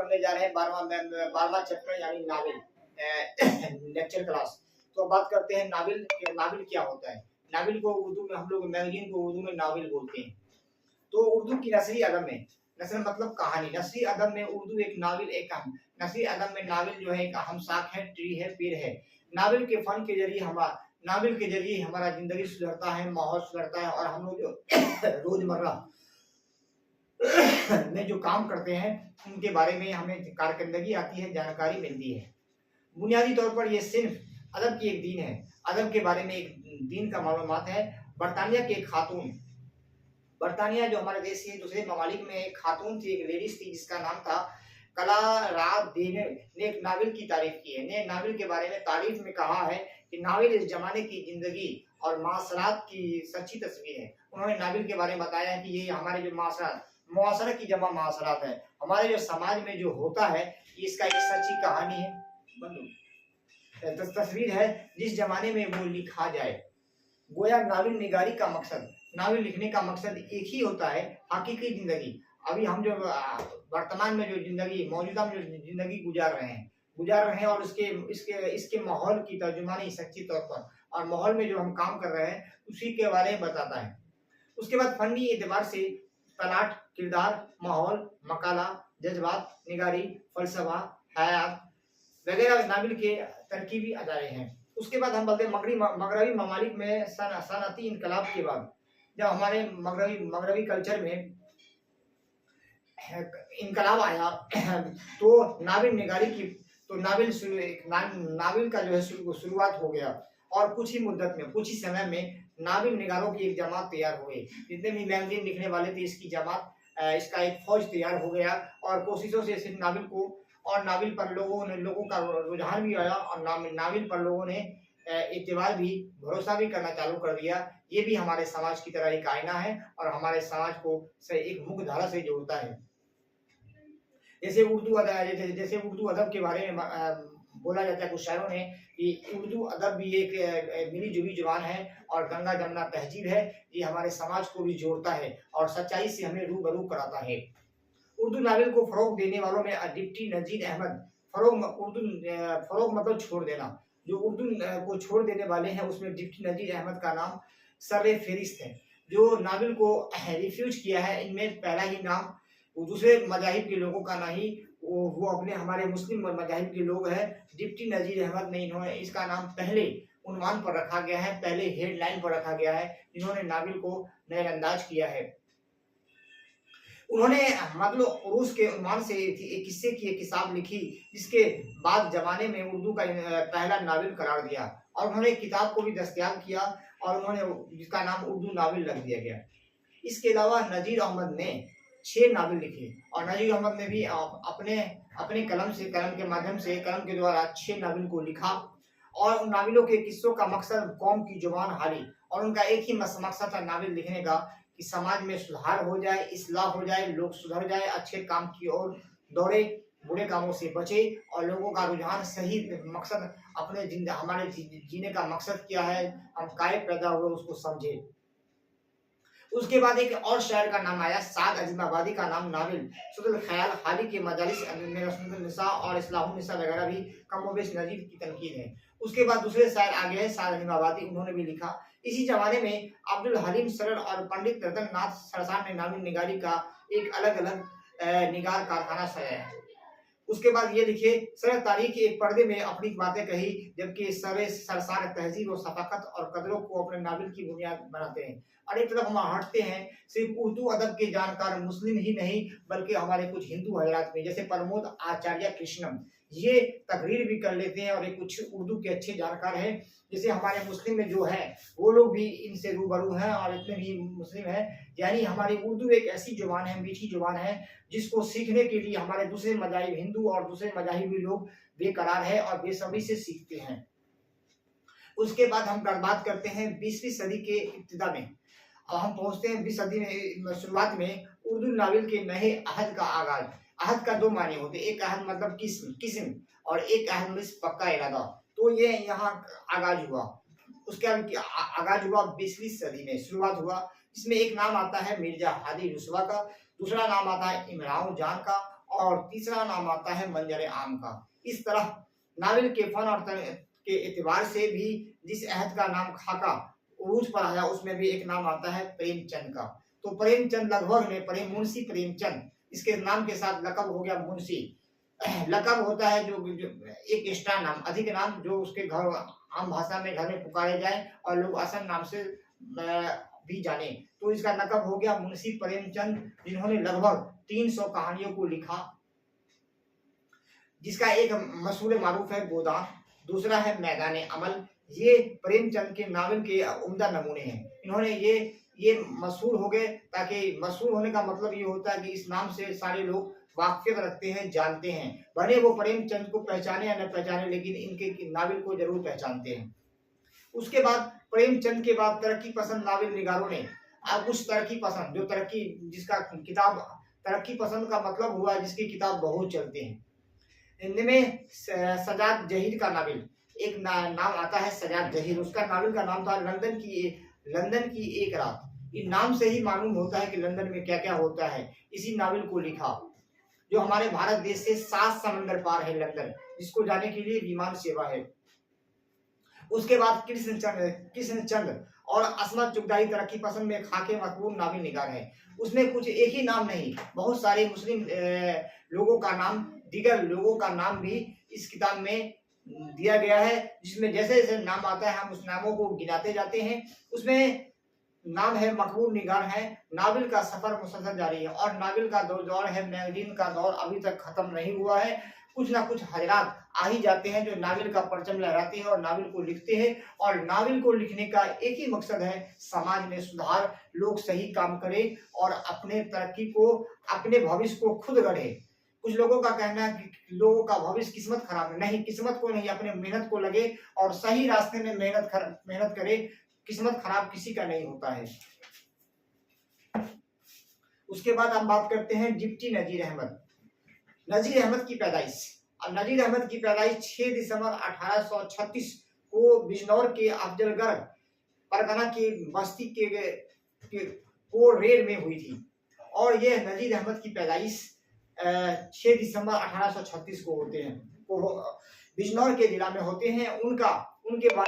पढ़ने जा रहे हैं 12वां चैप्टर यानी नावल लेक्चर क्लास। तो बात करते हैं नावल। नावल क्या होता है? नावल को उर्दू में हम लोग मैगजीन को उर्दू में नावल बोलते हैं। तो उर्दू की नसरी अदब में, नसर मतलब कहानी, नसरी अदब में उर्दू एक नावल एक अहम, नसरी अदब में नावल जो है एक अहम साख है, ट्री है, पेड़ है। नावल के फन के जरिए हमारा जिंदगी सुधरता है, माहौल सुधरता है और हम लोग जो रोजमर्रा में जो काम करते हैं उनके बारे में हमें कारकर्दगी आती है, जानकारी मिलती है। बुनियादी तौर पर यह सिर्फ अदब की एक दीन है, अदब के बारे में एक दीन का मालूमात है। बरतानिया के एक खातून, बरतानिया जो हमारे देश के दूसरे ममालिक में एक खातून थी, एक लेडीज थी जिसका नाम था कलारा देने ने एक नावल की तारीफ की है। ने नावल के बारे में तारीफ में कहा है कि नावल इस जमाने की जिंदगी और माशरात की सच्ची तस्वीर है। उन्होंने नावल के बारे में बताया है कि ये हमारे जो मुआशरा की जमा माशरात है, हमारे जो समाज में जो होता है, इसका एक सच्ची कहानी है, तस्वीर है जिस जमाने में वो लिखा जाए। गोया नावल निगारी का मकसद, नावल लिखने का मकसद एक ही होता है, हकीकी जिंदगी। अभी हम जो वर्तमान में जो जिंदगी मौजूदा में जो जिंदगी गुजार रहे हैं और इसके माहौल की तर्जुमानी सच्ची तौर पर और माहौल में जो हम काम कर रहे हैं उसी के बारे में बताता है। उसके बाद फनी एतबार से प्लाट, किरदार, माहौल, मकाला, जज्बात, निगारी, फलसफा, हयात वगैरह नावल के तरकीबी अदारे हैं। उसके बाद हम बोलते हैं मगरबी ममालिक में सनअती इनकलाब के बाद जब हमारे मगरबी कल्चर में इनकलाब आया तो नावल निगारी की तो नावल का जो है शुरुआत हो गया और कुछ ही समय में नावल निगारों की एक जमात तैयार हो गई। जितने भी मैगजीन लिखने वाले थे इसकी जमात, इसका एक फौज तैयार हो गया और कोशिशों से सिर्फ नावल को और नावल पर लोगों का रुझान भी आया और नावल पर लोगों ने एतबार भी, भरोसा भी करना चालू कर दिया। ये भी हमारे समाज की तरह एक आईना है और हमारे समाज को एक मुख्य धारा से जोड़ता है। जैसे उर्दू अदब के बारे में बोला जाता है कुछ शायरों ने कि उर्दू अदब भी एक मिली जुली जुबान है और गंगा जमुना तहजीब है। ये हमारे समाज को भी जोड़ता है और सच्चाई से हमें रूबरू कराता है। उर्दू नावल को फरोग देने वालों में डिप्टी नजीर अहमद, फरोग मतलब छोड़ देना, जो उर्दू को छोड़ देने वाले हैं उसमें डिप्टी नजीर अहमद का नाम सर्रे फेरिस्त है। जो नावल को रिफ्यूज किया है इनमें पहला ही नाम वो दूसरे मजाहिब के लोगों का नहीं, वो अपने हमारे मुस्लिम मजाहिब के लोग हैं। डिप्टी नजीर अहमद ने इन्होंने इसका नाम पहले उन्वान पर रखा गया है, पहले हेडलाइन पर रखा गया है, जिन्होंने नावल को नजरअंदाज किया है। उन्होंने मतलब उरूस के उन्वान से एक किस्से की एक किताब लिखी जिसके बाद जमाने में उर्दू का पहला नावल करार दिया और उन्होंने किताब को भी दस्तयाब किया और उन्होंने जिसका नाम उर्दू नावल रख दिया गया। इसके अलावा नजीर अहमद ने 6 नावल लिखे और नजीर अहमद ने भी अपने कलम के माध्यम से कलम के द्वारा 6 नावल को लिखा और उन नावलों के किस्सों का मकसद कौम की जुबान हाली और उनका एक ही मकसद था नावल लिखने का कि समाज में सुधार हो जाए, इस्लाह हो जाए, लोग सुधर जाए, अच्छे काम की ओर दौड़े, बुरे कामों से बचे और लोगों का रुझान सही मकसद हमारे जीने का मकसद क्या है, हम काय पैदा हुए उसको समझे। उसके बाद एक और शायर का नाम आया, साद अजीमाबादी का नाम नावल सुदल ख्याल हाली के मजालिस में निसा और इस्लाहुन निसा वगैरह भी कमोबेश नजीर की तनकीद है। उसके बाद दूसरे शायर आगे है साद अजीमाबादी, उन्होंने भी लिखा। इसी जमाने में अब्दुल हलीम सरर और पंडित रतन नाथ सरसार ने नावल निगारी का एक अलग अलग निगार कारखाना सजाया। उसके बाद ये लिखे, सर तारीख एक पर्दे में अपनी बातें कही जबकि सरसार तहजीब और सफाकत और कदरों को अपने नावल की बुनियाद बनाते हैं। और एक तरफ हम हटते हैं, सिर्फ उर्दू अदब के जानकार मुस्लिम ही नहीं बल्कि हमारे कुछ हिंदू हजरात में जैसे प्रमोद आचार्य कृष्णम ये तकरीर भी कर लेते हैं और एक कुछ उर्दू के अच्छे जानकार हैं। जैसे हमारे मुस्लिम में जो है वो लोग भी इनसे रूबरू हैं और इतने भी मुस्लिम हैं। यानी हमारी उर्दू एक ऐसी जुबान है, मीठी जुबान है जिसको सीखने के लिए हमारे दूसरे मजाहिब हिंदू और दूसरे मजाहिबी लोग बेकरार है और बेसब्री से सीखते हैं। उसके बाद हम बात करते हैं 20वीं सदी के इब्तिदा में। अब हम पहुंचते हैं 20वीं सदी में शुरुआत में उर्दू नावल के नए अहद का आगाज। अहद का 2 माने होते हैं, एक अहद मतलब किस्म और एक अहद मतलब पक्का इरादा। तो ये यहाँ आगाज हुआ। उसके आगाज हुआ 20वीं सदी में शुरुआत हुआ। इसमें एक नाम आता है मिर्जा हादी रुसवा का, दूसरा नाम आता है इमरान जान का और तीसरा नाम आता है मंजर आम का। इस तरह नावल के फन और के एतबार से भी जिस अहद का नाम खाका उरूज पर आया उसमें भी एक नाम आता है प्रेमचंद का। तो प्रेमचंद लगभग ने मुंशी प्रेमचंद, इसके नाम के साथ लकब हो गया मुंशी। लकब होता है जो एक एक्स्ट्रा नाम, अधिक नाम, जो उसके घर आम भाषा में घर में पुकारे जाए और लोग असल नाम से भी जाने। तो इसका लकब हो गया मुंशी प्रेमचंद, जिन्होंने लगभग 300 कहानियों को लिखा, जिसका एक मशहूर मारूफ है गोदान, दूसरा है मैदान अमल। ये प्रेमचंद के नावल के उम्दा नमूने हैं। इन्होंने ये मशहूर हो गए, ताकि मशहूर होने का मतलब ये होता है कि इस नाम से सारे लोग वाकिफ रखते हैं, जानते हैं, भले वो प्रेमचंद को पहचाने या न पहचाने, लेकिन इनके नावल को जरूर पहचानते हैं। उसके बाद प्रेमचंद के बाद तरक्की पसंद नावल निगारों ने कुछ तरक्की पसंद, जो तरक्की जिसका किताब तरक्की पसंद का मतलब हुआ जिसकी किताब बहुत चलते हैं, इनमें सजाद जहीर का नावल एक नाम आता है। सजाद जहीर, उसका नावल का नाम था लंदन की एक रात। इस नाम से ही मालूम होता है कि लंदन में क्या क्या होता है। इसी नावल को लिखा जो हमारे भारत देश से 7 समंदर पार है लंदन, जिसको जाने के लिए विमान सेवा है। उसके बाद कृष्णचंद और असमत चुगताई तरक्की पसंद में खाके मकबूल नावल निगार है। उसमें कुछ एक ही नाम नहीं, बहुत सारे मुस्लिम लोगों का नाम, दीगर लोगों का नाम भी इस किताब में दिया गया है, जिसमें जैसे जैसे नाम आता है हम उस नामों को गिनाते जाते हैं। उसमें नाम है मकबूल निगार है, नावल का सफर मुसलसल जारी है, और नावल का दौर है, मैगजीन का दौर अभी तक खत्म नहीं हुआ है। कुछ ना कुछ हजरात आ ही जाते हैं जो नावल का परचम लहराते हैं और नावल को लिखते हैं। और नावल को लिखने का एक ही मकसद है, समाज में सुधार, लोग सही काम करें और अपने तरक्की को, अपने भविष्य को खुद गढ़े। कुछ लोगों का कहना है कि लोगों का भविष्य किस्मत खराब है, नहीं, किस्मत को नहीं, अपने मेहनत को लगे और सही रास्ते में मेहनत करे। किस्मत खराब किसी का नहीं होता है। उसके बाद हम बात करते हैं डिप्टी नजीर अहमद। नजीर अहमद की पैदाइश, और नजीर अहमद की पैदाइश 6 दिसंबर 1836 को बिजनौर के अफजलगढ़ परगना के बस्ती को रेड में हुई थी। और ये नजीर अहमद की पैदाइश 6 दिसंबर 1836 को होते हैं, बिजनौर के जिला में होते हैं। उनके